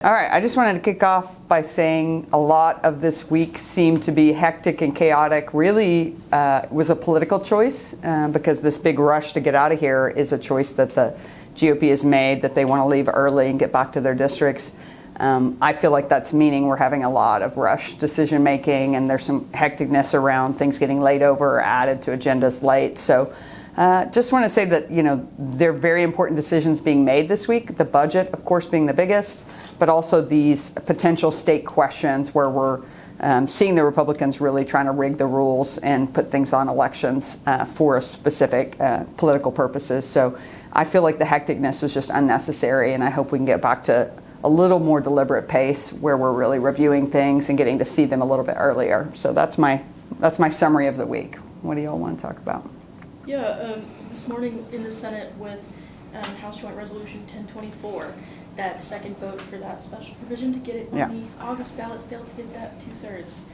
All right, I just wanted to kick off by saying a lot of this week seemed to be hectic and chaotic. Really was a political choice because this big rush to get out of here is a choice that the GOP has made, that they want to leave early and get back to their districts. I feel like that's meaning we're having a lot of rush decision making, and there's some hecticness around things getting laid over or added to agendas late. So just want to say that, there are very important decisions being made this week. The budget, of course, being the biggest, but also these potential state questions where we're seeing the Republicans really trying to rig the rules and put things on elections for a specific political purposes. So I feel like the hecticness was just unnecessary, and I hope we can get back to a little more deliberate pace where we're really reviewing things and getting to see them a little bit earlier. So that's my summary of the week. What do you all want to talk about? Yeah, this morning in the Senate with House Joint Resolution 1024, that second vote for that special provision to get it on the August ballot failed to get that 2/3.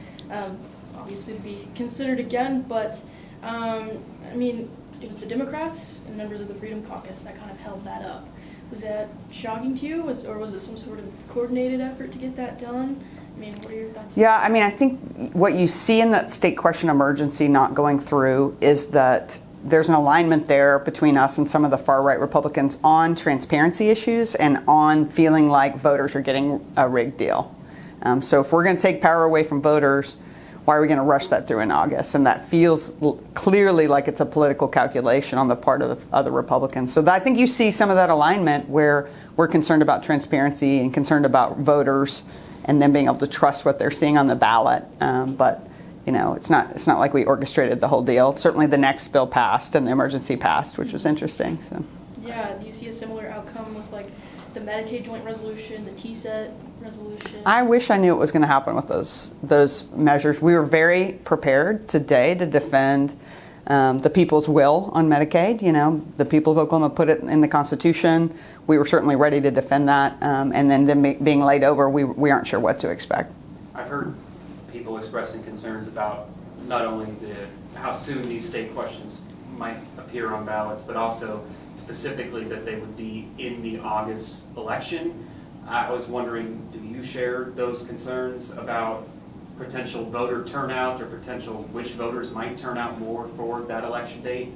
Obviously to be considered again, but it was the Democrats and members of the Freedom Caucus that kind of held that up. Was that shocking to you, or was it some sort of coordinated effort to get that done? What are your thoughts? Yeah, I think what you see in that state question emergency not going through is that there's an alignment there between us and some of the far-right Republicans on transparency issues and on feeling like voters are getting a rigged deal. So if we're going to take power away from voters, why are we going to rush that through in August? And that feels clearly like it's a political calculation on the part of the other Republicans. So I think you see some of that alignment where we're concerned about transparency and concerned about voters and them being able to trust what they're seeing on the ballot. But it's not like we orchestrated the whole deal. Certainly the next bill passed and the emergency passed, which was interesting. So. Yeah, do you see a similar outcome with the Medicaid joint resolution, the TSET resolution? I wish I knew what was going to happen with those measures. We were very prepared today to defend the people's will on Medicaid. The people of Oklahoma put it in the Constitution. We were certainly ready to defend that. And then them being laid over, we aren't sure what to expect. I've heard people expressing concerns about not only how soon these state questions might appear on ballots, but also specifically that they would be in the August election. I was wondering, do you share those concerns about potential voter turnout or potential which voters might turn out more for that election date?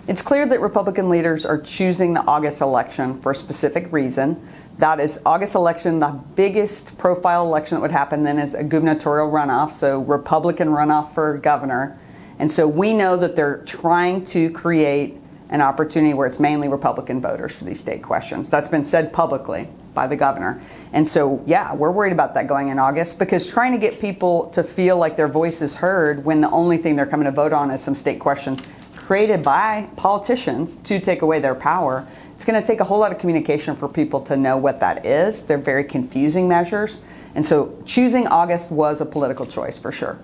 It's clear that Republican leaders are choosing the August election for a specific reason. That is, August election, the biggest profile election that would happen then is a gubernatorial runoff, so Republican runoff for governor. And so we know that they're trying to create an opportunity where it's mainly Republican voters for these state questions. That's been said publicly by the governor. And so, yeah, we're worried about that going in August, because trying to get people to feel like their voice is heard when the only thing they're coming to vote on is some state question created by politicians to take away their power, it's going to take a whole lot of communication for people to know what that is. They're very confusing measures. And so choosing August was a political choice for sure.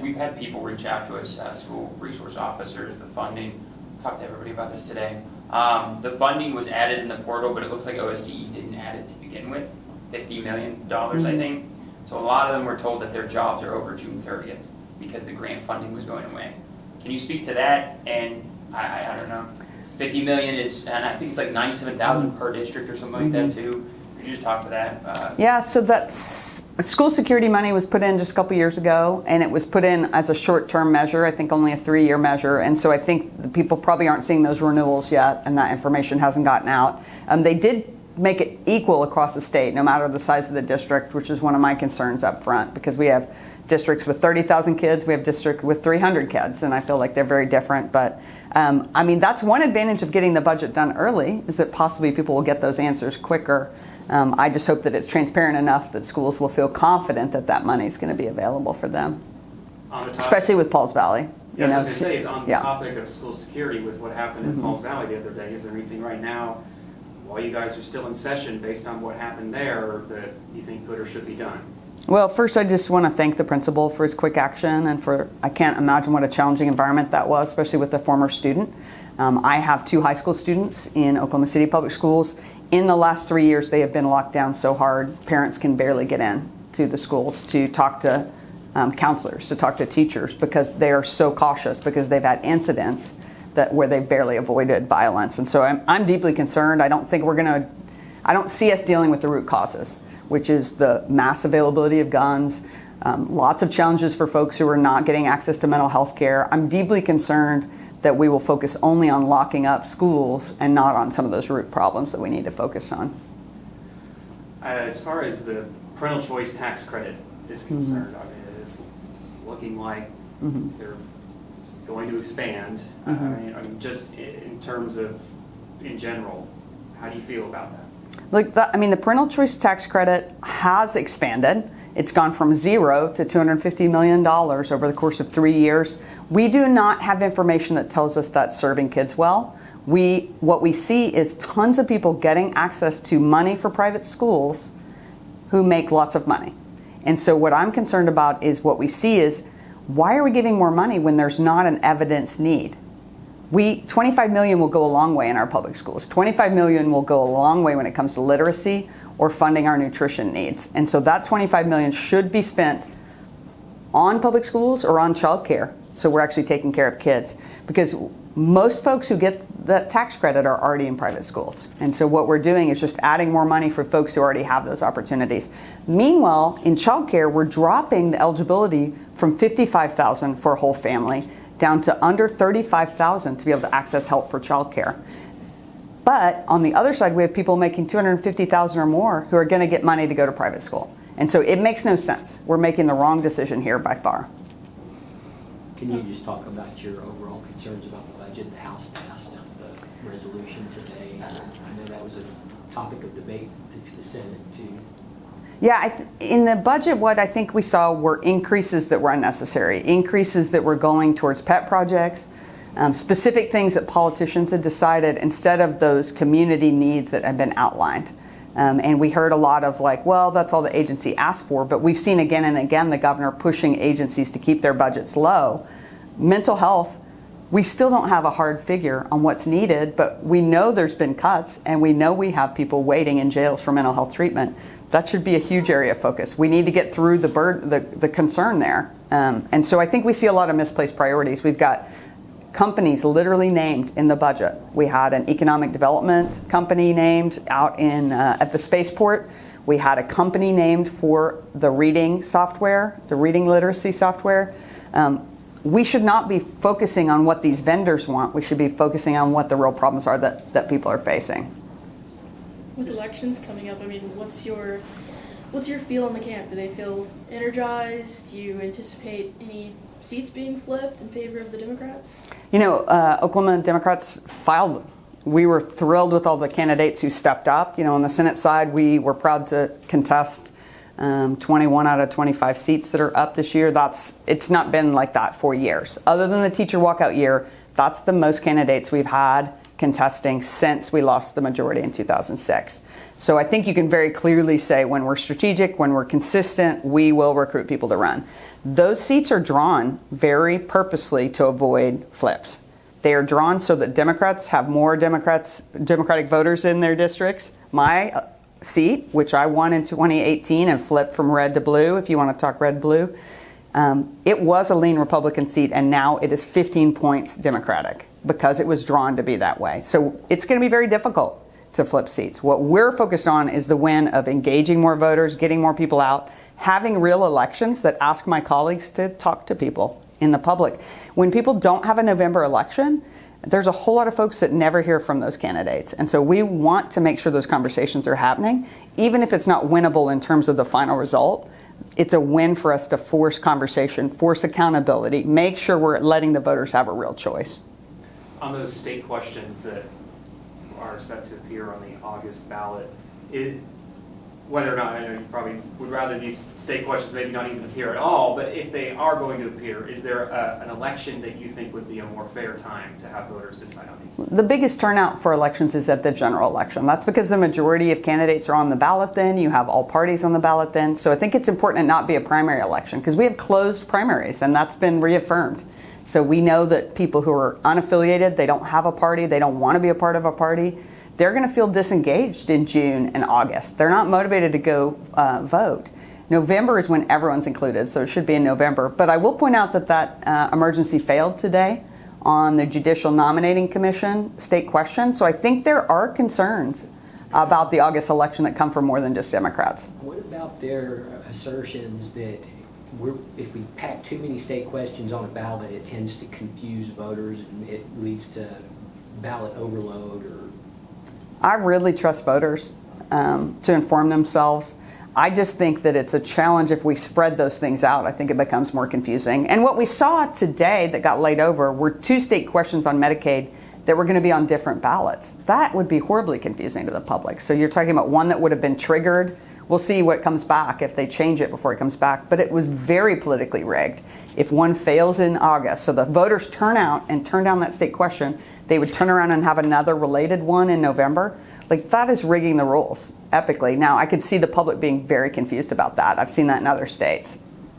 We've had people reach out to us, school resource officers, the funding. Talked to everybody about this today. The funding was added in the portal, but it looks like OSDE didn't add it to begin with. $50 million, I think. So a lot of them were told that their jobs are over June 30th because the grant funding was going away. Can you speak to that? And I don't know. 50 million is, and I think it's like 97,000 per district or something like that too. Could you just talk to that? Yeah, so that's school security money was put in just a couple years ago, and it was put in as a short-term measure, I think only a 3-year measure. And so I think the people probably aren't seeing those renewals yet, and that information hasn't gotten out. They did make it equal across the state, no matter the size of the district, which is one of my concerns up front, because we have districts with 30,000 kids, we have districts with 300 kids, and I feel like they're very different. But that's one advantage of getting the budget done early, is that possibly people will get those answers quicker. I just hope that it's transparent enough that schools will feel confident that that money is going to be available for them, especially with Pauls Valley. Yes, I was going to say, is on the topic of school security with what happened in Pauls Valley the other day, is there anything right now, while you guys are still in session, based on what happened there, that you think could or should be done? Well, first I just want to thank the principal for his quick action, and I can't imagine what a challenging environment that was, especially with a former student. I have 2 high school students in Oklahoma City Public Schools. In the last 3 years, they have been locked down so hard, parents can barely get in to the schools to talk to counselors, to talk to teachers, because they are so cautious, because they've had incidents where they've barely avoided violence. And so I'm deeply concerned. I don't think we're going to I don't see us dealing with the root causes, which is the mass availability of guns, lots of challenges for folks who are not getting access to mental health care. I'm deeply concerned that we will focus only on locking up schools and not on some of those root problems that we need to focus on. As far as the parental choice tax credit is concerned, I mean, it's looking like it's going to expand. I mean, just in terms of, in general, how do you feel about that? Look, the parental choice tax credit has expanded. It's gone from $0 to $250 million over the course of 3 years. We do not have information that tells us that's serving kids well. What we see is tons of people getting access to money for private schools who make lots of money. And so what I'm concerned about is what we see is, why are we giving more money when there's not an evidence need? $25 million will go a long way in our public schools. $25 million will go a long way when it comes to literacy or funding our nutrition needs. And so that $25 million should be spent on public schools or on childcare, so we're actually taking care of kids. Because most folks who get that tax credit are already in private schools. And so what we're doing is just adding more money for folks who already have those opportunities. Meanwhile, in childcare, we're dropping the eligibility from $55,000 for a whole family down to under $35,000 to be able to access help for childcare. But on the other side, we have people making $250,000 or more who are going to get money to go to private school. And so it makes no sense. We're making the wrong decision here by far. Can you just talk about your overall concerns about the budget? The House passed the resolution today. I know that was a topic of debate in the Senate too. Yeah, in the budget, what I think we saw were increases that were unnecessary, increases that were going towards pet projects, specific things that politicians had decided instead of those community needs that had been outlined. And we heard a lot of like, well, that's all the agency asked for, but we've seen again and again the governor pushing agencies to keep their budgets low. Mental health, we still don't have a hard figure on what's needed, but we know there's been cuts and we know we have people waiting in jails for mental health treatment. That should be a huge area of focus. We need to get through the concern there. And so I think we see a lot of misplaced priorities. We've got companies literally named in the budget. We had an economic development company named out in at the spaceport. We had a company named for the reading software, the reading literacy software. We should not be focusing on what these vendors want. We should be focusing on what the real problems are that people are facing. With elections coming up, I mean, what's your feel on the camp? Do they feel energized? Do you anticipate any seats being flipped in favor of the Democrats? You know, Oklahoma Democrats filed. We were thrilled with all the candidates who stepped up. You know, on the Senate side, we were proud to contest 21 out of 25 seats that are up this year. It's not been like that for years. Other than the teacher walkout year, that's the most candidates we've had contesting since we lost the majority in 2006. So I think you can very clearly say when we're strategic, when we're consistent, we will recruit people to run. Those seats are drawn very purposely to avoid flips. They are drawn so that Democrats have more Democratic voters in their districts. My seat, which I won in 2018 and flipped from red to blue, if you want to talk red-blue, it was a lean Republican seat, and now it is 15 points Democratic because it was drawn to be that way. So it's going to be very difficult to flip seats. What we're focused on is the win of engaging more voters, getting more people out, having real elections that ask my colleagues to talk to people in the public. When people don't have a November election, there's a whole lot of folks that never hear from those candidates. And so we want to make sure those conversations are happening, even if it's not winnable in terms of the final result. It's a win for us to force conversation, force accountability, make sure we're letting the voters have a real choice. On those state questions that are set to appear on the August ballot, whether or not, I know you probably would rather these state questions maybe not even appear at all, but if they are going to appear, is there an election that you think would be a more fair time to have voters decide on these? The biggest turnout for elections is at the general election. That's because the majority of candidates are on the ballot then. You have all parties on the ballot then. So I think it's important to not be a primary election because we have closed primaries and that's been reaffirmed. So we know that people who are unaffiliated, they don't have a party, they don't want to be a part of a party, they're going to feel disengaged in June and August. They're not motivated to go vote. November is when everyone's included, so it should be in November. But I will point out that emergency failed today on the Judicial Nominating Commission state question. So I think there are concerns about the August election that come from more than just Democrats. What about their assertions that if we pack too many state questions on a ballot, it tends to confuse voters and it leads to ballot overload? Or I really trust voters to inform themselves. I just think that it's a challenge if we spread those things out. I think it becomes more confusing. And what we saw today that got laid over were 2 state questions on Medicaid that were going to be on different ballots. That would be horribly confusing to the public. So you're talking about one that would have been triggered. We'll see what comes back if they change it before it comes back. But it was very politically rigged. If one fails in August, so the voters turn out and turn down that state question, they would turn around and have another related one in November. Like, that is rigging the rules epically. Now, I could see the public being very confused about that. I've seen that in other states.